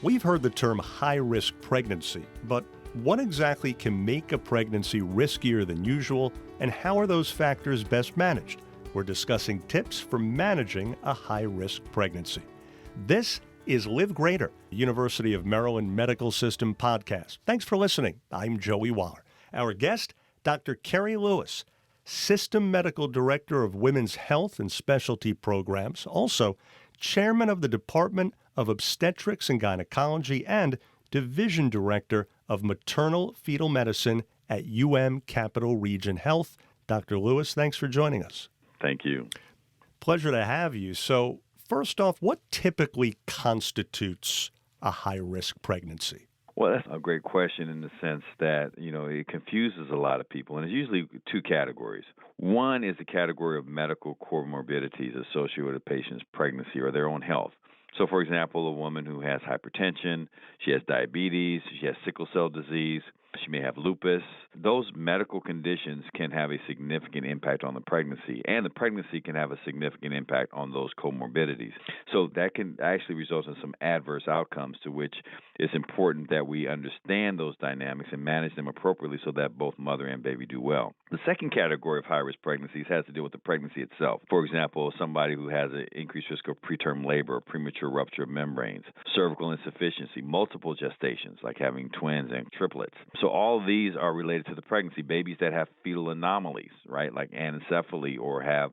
We've heard the term high-risk pregnancy, but what exactly can make a pregnancy riskier than usual, and how are those factors best managed? We're discussing tips for managing a high-risk pregnancy. This is Live Greater, University of Maryland Medical System podcast. Thanks for listening. I'm Joey Waller. Our guest, Dr. Kerry Lewis, System Medical Director of Women's Health and Specialty Programs, also Chairman of the Department of Obstetrics and Gynecology and Division Director of Maternal-Fetal Medicine at Capital Region Health. Dr. Lewis, thanks for joining us. Thank you. Pleasure to have you. So, first off, what typically constitutes a high-risk pregnancy? Well, that's a great question in the sense that, it confuses a lot of people. And it's usually two categories. One is the category of medical comorbidities associated with a patient's pregnancy or their own health. So, for example, a woman who has hypertension, she has diabetes, she has sickle cell disease, she may have lupus. Those medical conditions can have a significant impact on the pregnancy, and the pregnancy can have a significant impact on those comorbidities. So that can actually result in some adverse outcomes, to which it's important that we understand those dynamics and manage them appropriately so that both mother and baby do well. The second category of high-risk pregnancies has to do with the pregnancy itself. For example, somebody who has an increased risk of preterm labor, premature rupture of membranes, cervical insufficiency, multiple gestations, like having twins and triplets. So all of these are related to the pregnancy. Babies that have fetal anomalies, right, like anencephaly or have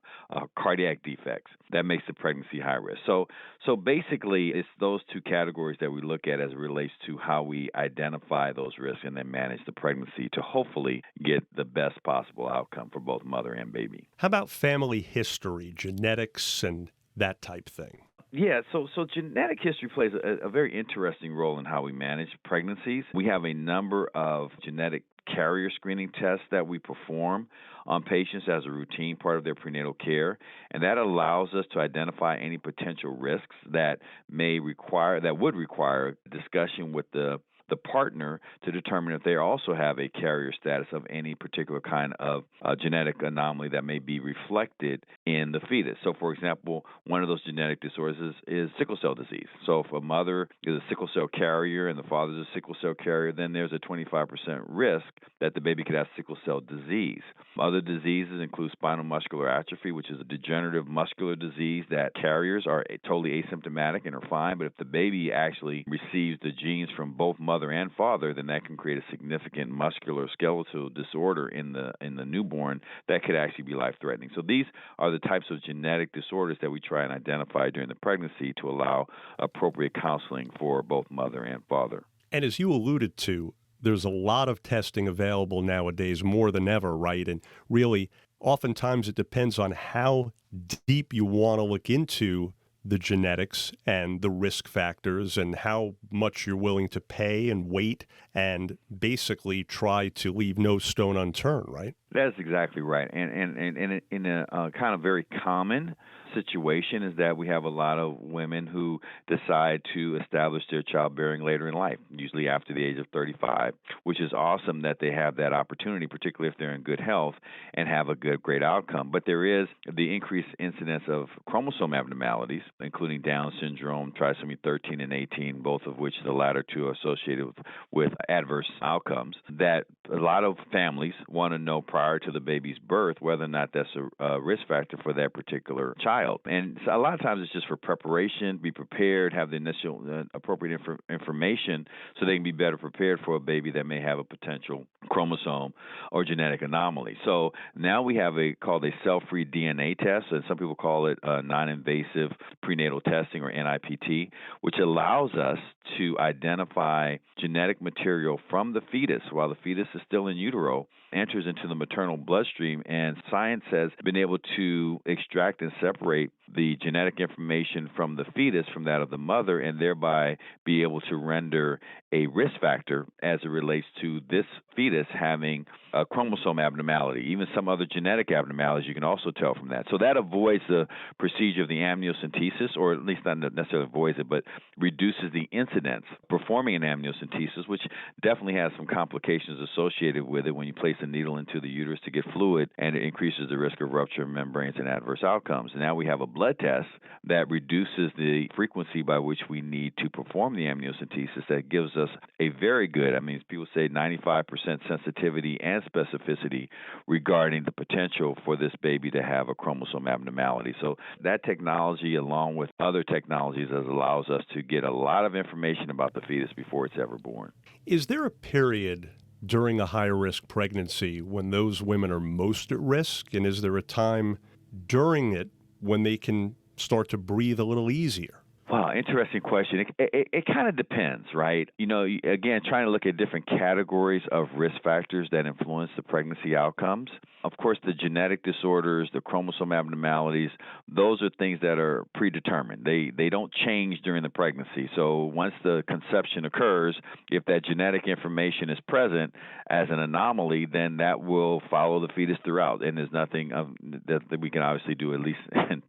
cardiac defects, that makes the pregnancy high risk. So basically, it's those two categories that we look at as it relates to how we identify those risks and then manage the pregnancy to hopefully get the best possible outcome for both mother and baby. How about family history, genetics, and that type thing? Yeah, so genetic history plays a very interesting role in how we manage pregnancies. We have a number of genetic carrier screening tests that we perform on patients as a routine part of their prenatal care, and that allows us to identify any potential risks that would require discussion with the partner to determine if they also have a carrier status of any particular kind of genetic anomaly that may be reflected in the fetus. So, for example, one of those genetic disorders is sickle cell disease. So if a mother is a sickle cell carrier and the father is a sickle cell carrier, then there's a 25% risk that the baby could have sickle cell disease. Other diseases include spinal muscular atrophy, which is a degenerative muscular disease that carriers are totally asymptomatic and are fine, but if the baby actually receives the genes from both mother and father, then that can create a significant musculoskeletal disorder in the newborn that could actually be life-threatening. So these are the types of genetic disorders that we try and identify during the pregnancy to allow appropriate counseling for both mother and father. And as you alluded to, there's a lot of testing available nowadays, more than ever, right? And really, oftentimes it depends on how deep you want to look into the genetics and the risk factors and how much you're willing to pay and wait and basically try to leave no stone unturned, right? That's exactly right. And in a kind of very common situation is that we have a lot of women who decide to establish their childbearing later in life, usually after the age of 35, which is awesome that they have that opportunity, particularly if they're in good health and have a great outcome. But there is the increased incidence of chromosome abnormalities, including Down syndrome, trisomy 13 and 18, both of which the latter two are associated with adverse outcomes, that a lot of families want to know prior to the baby's birth whether or not that's a risk factor for that particular child. And so a lot of times it's just for preparation, be prepared, have the initial appropriate information so they can be better prepared for a baby that may have a potential chromosome or genetic anomaly. So now we have called a cell-free DNA test, and some people call it non-invasive prenatal testing or NIPT, which allows us to identify genetic material from the fetus while the fetus is still in utero, enters into the maternal bloodstream, and science has been able to extract and separate the genetic information from the fetus from that of the mother, and thereby be able to render a risk factor as it relates to this fetus having a chromosome abnormality. Even some other genetic abnormalities you can also tell from that. So that avoids the procedure of the amniocentesis, or at least not necessarily avoids it, but reduces the incidence performing an amniocentesis, which definitely has some complications associated with it when you place a needle into the uterus to get fluid, and it increases the risk of rupture of membranes and adverse outcomes. And now we have a blood test that reduces the frequency by which we need to perform the amniocentesis. That gives us a very good, people say 95% sensitivity and specificity regarding the potential for this baby to have a chromosome abnormality. So that technology, along with other technologies, allows us to get a lot of information about the fetus before it's ever born. Is there a period during a high-risk pregnancy when those women are most at risk? And is there a time during it when they can start to breathe a little easier? Wow, interesting question. It kind of depends, right? Again, trying to look at different categories of risk factors that influence the pregnancy outcomes. Of course, the genetic disorders, the chromosome abnormalities, those are things that are predetermined. They don't change during the pregnancy. So once the conception occurs, if that genetic information is present as an anomaly, then that will follow the fetus throughout. And there's nothing that we can obviously do, at least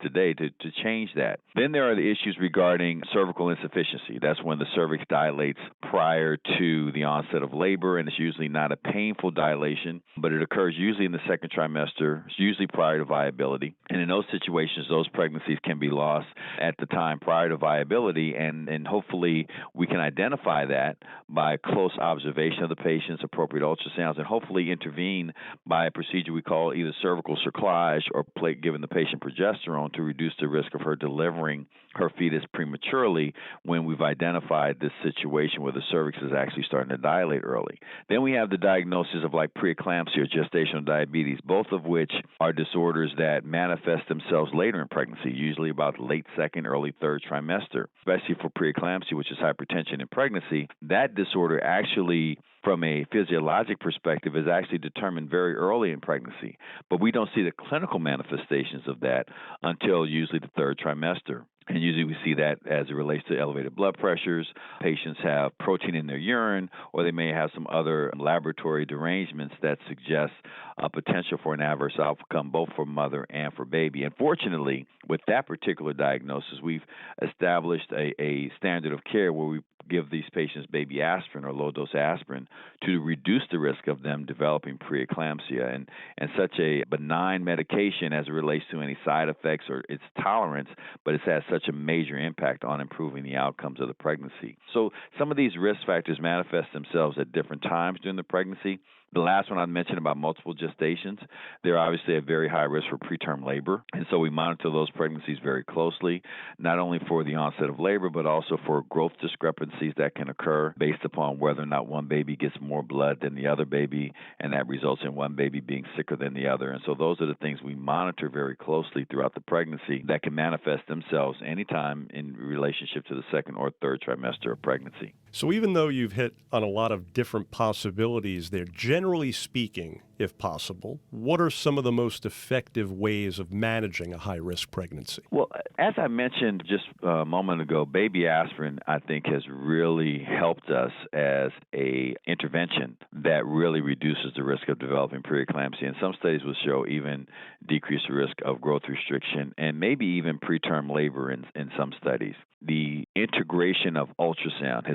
today, to change that. Then there are the issues regarding cervical insufficiency. That's when the cervix dilates prior to the onset of labor, and it's usually not a painful dilation, but it occurs usually in the second trimester, usually prior to viability. And in those situations, those pregnancies can be lost at the time prior to viability, and hopefully we can identify that by close observation of the patients, appropriate ultrasounds, and hopefully intervene by a procedure we call either cervical cerclage or giving the patient progesterone to reduce the risk of her delivering her fetus prematurely when we've identified this situation where the cervix is actually starting to dilate early. Then we have the diagnosis of like preeclampsia or gestational diabetes, both of which are disorders that manifest themselves later in pregnancy, usually about late second, early third trimester. Especially for preeclampsia, which is hypertension in pregnancy, that disorder actually, from a physiologic perspective, is actually determined very early in pregnancy. But we don't see the clinical manifestations of that until usually the third trimester. And usually we see that as it relates to elevated blood pressures. Patients have protein in their urine, or they may have some other laboratory derangements that suggest a potential for an adverse outcome both for mother and for baby. And fortunately, with that particular diagnosis, we've established a standard of care where we give these patients baby aspirin or low-dose aspirin to reduce the risk of them developing preeclampsia. And such a benign medication as it relates to any side effects or its tolerance, but it's had such a major impact on improving the outcomes of the pregnancy. So some of these risk factors manifest themselves at different times during the pregnancy. The last one I mentioned about multiple gestations, they're obviously at very high risk for preterm labor. And so we monitor those pregnancies very closely, not only for the onset of labor, but also for growth discrepancies that can occur based upon whether or not one baby gets more blood than the other baby, and that results in one baby being sicker than the other. And so those are the things we monitor very closely throughout the pregnancy that can manifest themselves anytime in relationship to the second or third trimester of pregnancy. So even though you've hit on a lot of different possibilities there, generally speaking, if possible, what are some of the most effective ways of managing a high-risk pregnancy? Well, as I mentioned just a moment ago, baby aspirin, I think, has really helped us as a intervention that really reduces the risk of developing preeclampsia. And some studies will show even decreased risk of growth restriction and maybe even preterm labor in some studies. The integration of ultrasound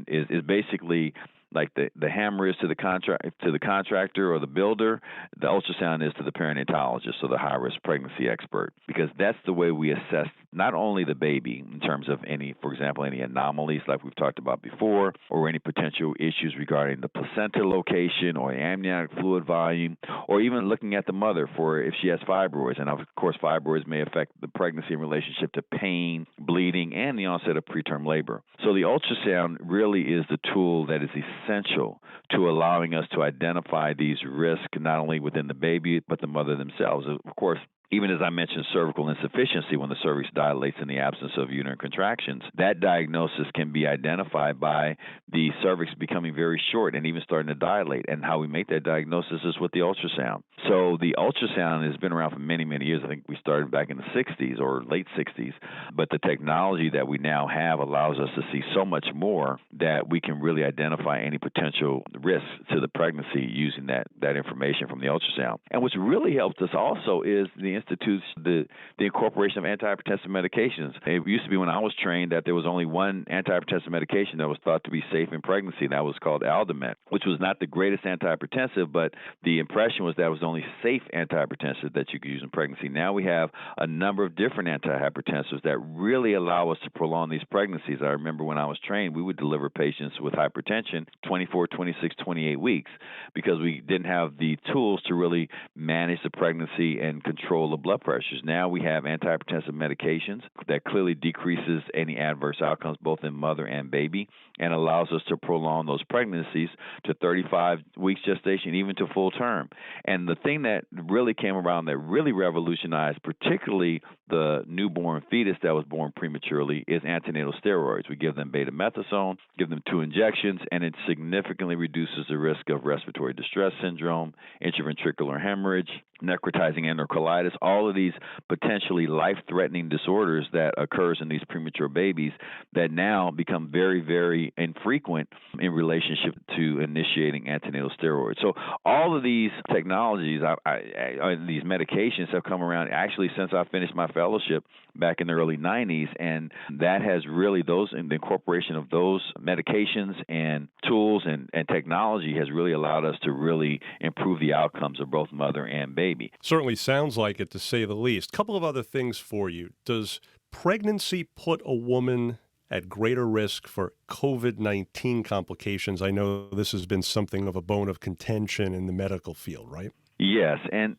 is basically like the hammer is to the contractor or the builder, the ultrasound is to the perinatologist or the high-risk pregnancy expert, because that's the way we assess not only the baby in terms of for example, any anomalies like we've talked about before, or any potential issues regarding the placenta location or amniotic fluid volume, or even looking at the mother for if she has fibroids. And of course, fibroids may affect the pregnancy in relationship to pain, bleeding, and the onset of preterm labor. So the ultrasound really is the tool that is essential to allowing us to identify these risks not only within the baby but the mother themselves. Of course, even as I mentioned, cervical insufficiency, when the cervix dilates in the absence of uterine contractions, that diagnosis can be identified by the cervix becoming very short and even starting to dilate. And how we make that diagnosis is with the ultrasound. So the ultrasound has been around for many, many years. I think we started back in the 60s or late 60s. But the technology that we now have allows us to see so much more that we can really identify any potential risks to the pregnancy using that information from the ultrasound. And what's really helped us also is the actually institutes the incorporation of antihypertensive medications. It used to be when I was trained that there was only one antihypertensive medication that was thought to be safe in pregnancy, and that was called Aldomet, which was not the greatest antihypertensive, but the impression was that it was the only safe antihypertensive that you could use in pregnancy. Now we have a number of different antihypertensives that really allow us to prolong these pregnancies. I remember when I was trained, we would deliver patients with hypertension 24, 26, 28 weeks because we didn't have the tools to really manage the pregnancy and control the blood pressures. Now we have antihypertensive medications that clearly decreases any adverse outcomes both in mother and baby and allows us to prolong those pregnancies to 35 weeks gestation, even to full term. And the thing that really came around that really revolutionized particularly the newborn fetus that was born prematurely is antenatal steroids. We give them betamethasone, give them 2 injections, and it significantly reduces the risk of respiratory distress syndrome, intraventricular hemorrhage, necrotizing enterocolitis, all of these potentially life-threatening disorders that occurs in these premature babies that now become very, very infrequent in relationship to initiating antenatal steroids. So all of these technologies, these medications have come around actually since I finished my fellowship back in the early 90s, and that has really the incorporation of those medications and tools and technology has really allowed us to really improve the outcomes of both mother and baby. Certainly sounds like it, to say the least. Couple of other things for you. Does pregnancy put a woman at greater risk for COVID-19 complications? I know this has been something of a bone of contention in the medical field, right? Yes, and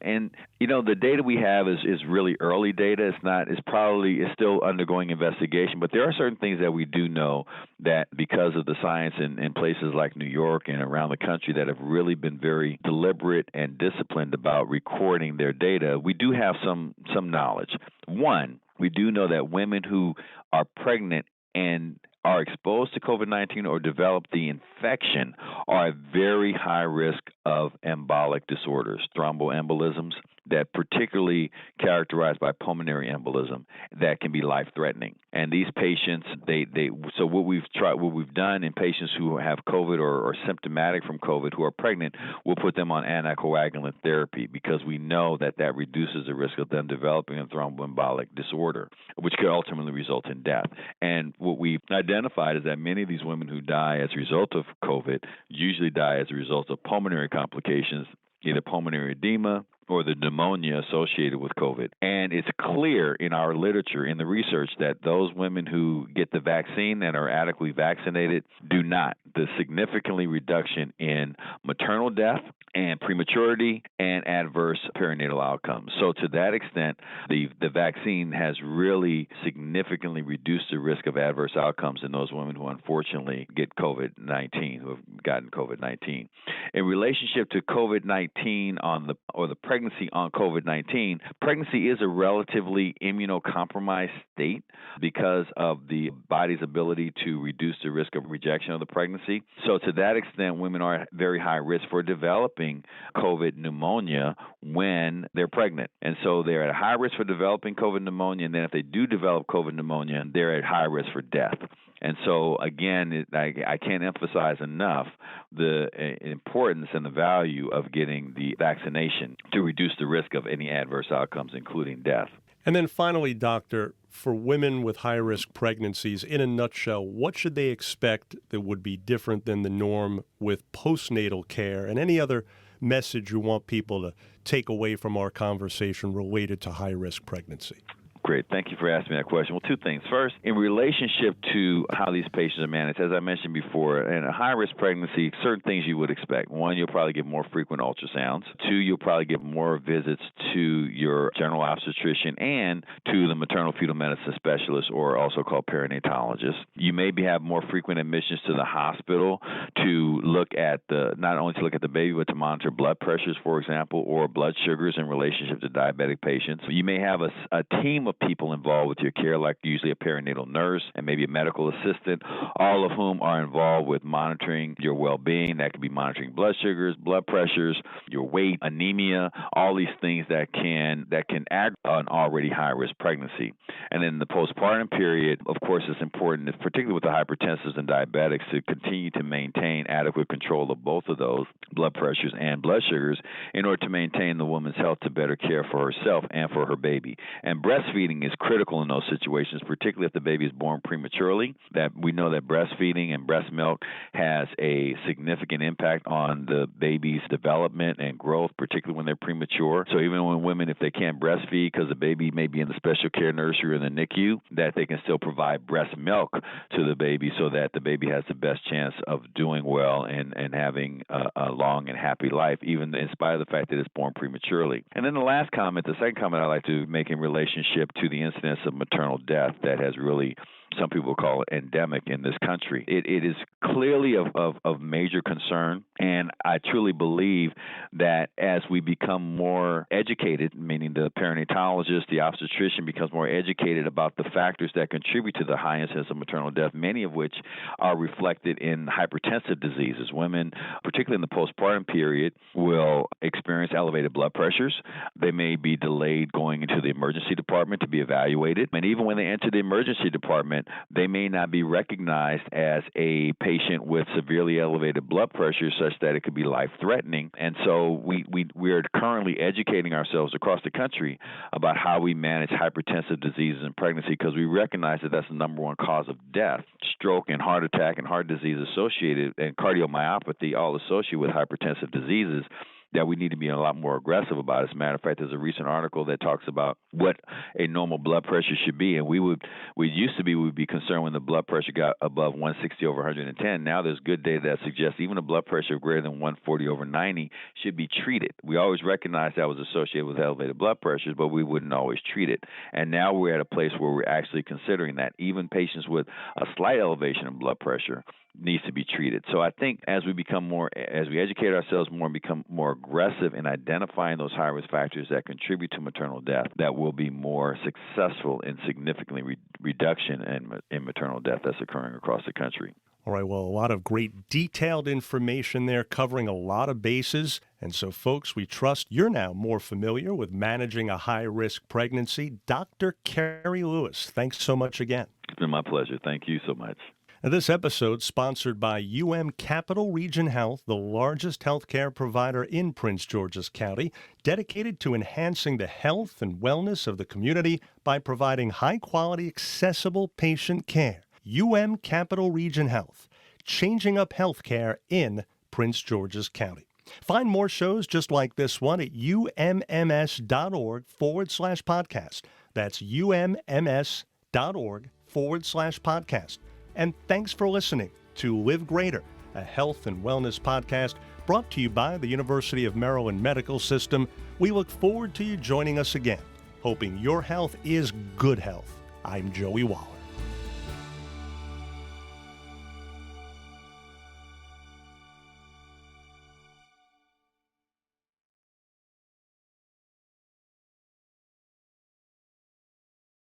the data we have is really early data. It's still undergoing investigation, but there are certain things that we do know that because of the science in places like New York and around the country that have really been very deliberate and disciplined about recording their data, we do have some knowledge. One, we do know that women who are pregnant and are exposed to COVID-19 or develop the infection are at very high risk of embolic disorders, thromboembolisms that particularly characterized by pulmonary embolism that can be life-threatening. And these patients, so what we've done in patients who have COVID or symptomatic from COVID who are pregnant, we'll put them on anticoagulant therapy because we know that reduces the risk of them developing a thromboembolic disorder, which could ultimately result in death. And what we've identified is that many of these women who die as a result of COVID usually die as a result of pulmonary complications, either pulmonary edema or the pneumonia associated with COVID. And it's clear in our literature, in the research, that those women who get the vaccine and are adequately vaccinated do not. The significantly reduction in maternal death and prematurity and adverse perinatal outcomes. So to that extent, the vaccine has really significantly reduced the risk of adverse outcomes in those women who unfortunately get COVID-19, who have gotten COVID-19. In relationship to COVID-19 or the pregnancy on COVID-19, pregnancy is a relatively immunocompromised state because of the body's ability to reduce the risk of rejection of the pregnancy. So to that extent, women are at very high risk for developing COVID pneumonia when they're pregnant. And so they're at high risk for developing COVID pneumonia, and then if they do develop COVID pneumonia, they're at high risk for death. And so, again, I can't emphasize enough the importance and the value of getting the vaccination to reduce the risk of any adverse outcomes, including death. And then finally, doctor, for women with high-risk pregnancies, in a nutshell, what should they expect that would be different than the norm with postnatal care, and any other message you want people to take away from our conversation related to high-risk pregnancy? Great. Thank you for asking me that question. Well, two things. First, in relationship to how these patients are managed, as I mentioned before, in a high-risk pregnancy, certain things you would expect. One, you'll probably get more frequent ultrasounds. Two, you'll probably get more visits to your general obstetrician and to the maternal-fetal medicine specialist, or also called perinatologist. You maybe have more frequent admissions to the hospital to look at not only to look at the baby, but to monitor blood pressures, for example, or blood sugars in relationship to diabetic patients. You may have a team of people involved with your care, like usually a perinatal nurse and maybe a medical assistant, all of whom are involved with monitoring your well-being. That could be monitoring blood sugars, blood pressures, your weight, anemia, all these things that can aggravate an already high-risk pregnancy. And then the postpartum period, of course, is important, particularly with the hypertensives and diabetics, to continue to maintain adequate control of both of those blood pressures and blood sugars in order to maintain the woman's health to better care for herself and for her baby. And breastfeeding is critical in those situations, particularly if the baby is born prematurely. That we know that breastfeeding and breast milk has a significant impact on the baby's development and growth, particularly when they're premature. So even when women, if they can't breastfeed because the baby may be in the special care nursery or in the NICU, that they can still provide breast milk to the baby so that the baby has the best chance of doing well and having a long and happy life, even in spite of the fact that it's born prematurely. And then the second comment I'd like to make in relationship to the incidence of maternal death that has really, some people call it endemic in this country. It is clearly of major concern, and I truly believe that as we become more educated, meaning the perinatologist, the obstetrician becomes more educated about the factors that contribute to the high incidence of maternal death, many of which are reflected in hypertensive diseases. Women, particularly in the postpartum period, will experience elevated blood pressures. They may be delayed going into the emergency department to be evaluated, and even when they enter the emergency department, they may not be recognized as a patient with severely elevated blood pressure such that it could be life-threatening. And so we are currently educating ourselves across the country about how we manage hypertensive diseases in pregnancy, because we recognize that that's the number one cause of death. Stroke and heart attack and heart disease associated, and cardiomyopathy, all associated with hypertensive diseases, that we need to be a lot more aggressive about. As a matter of fact, there's a recent article that talks about what a normal blood pressure should be, and we used to be concerned when the blood pressure got above 160 over 110. Now there's good data that suggests even a blood pressure greater than 140 over 90 should be treated. We always recognized that was associated with elevated blood pressures, but we wouldn't always treat it. And now we're at a place where we're actually considering that even patients with a slight elevation in blood pressure needs to be treated. So I think as we educate ourselves more and become more aggressive in identifying those high-risk factors that contribute to maternal death, that will be more successful in significantly reduction in maternal death that's occurring across the country. All right, well, a lot of great detailed information there covering a lot of bases. And so, folks, we trust you're now more familiar with managing a high-risk pregnancy. Dr. Kerry Lewis, thanks so much again. It's been my pleasure. Thank you so much. Now, this episode sponsored by Capital Region Health, the largest healthcare provider in Prince George's County, dedicated to enhancing the health and wellness of the community by providing high-quality, accessible patient care. Capital Region Health, changing up healthcare in Prince George's County. Find more shows just like this one at umms.org/podcast. That's umms.org/podcast. And thanks for listening to Live Greater, a health and wellness podcast brought to you by the University of Maryland Medical System. We look forward to you joining us again, hoping your health is good health. I'm Joey Waller.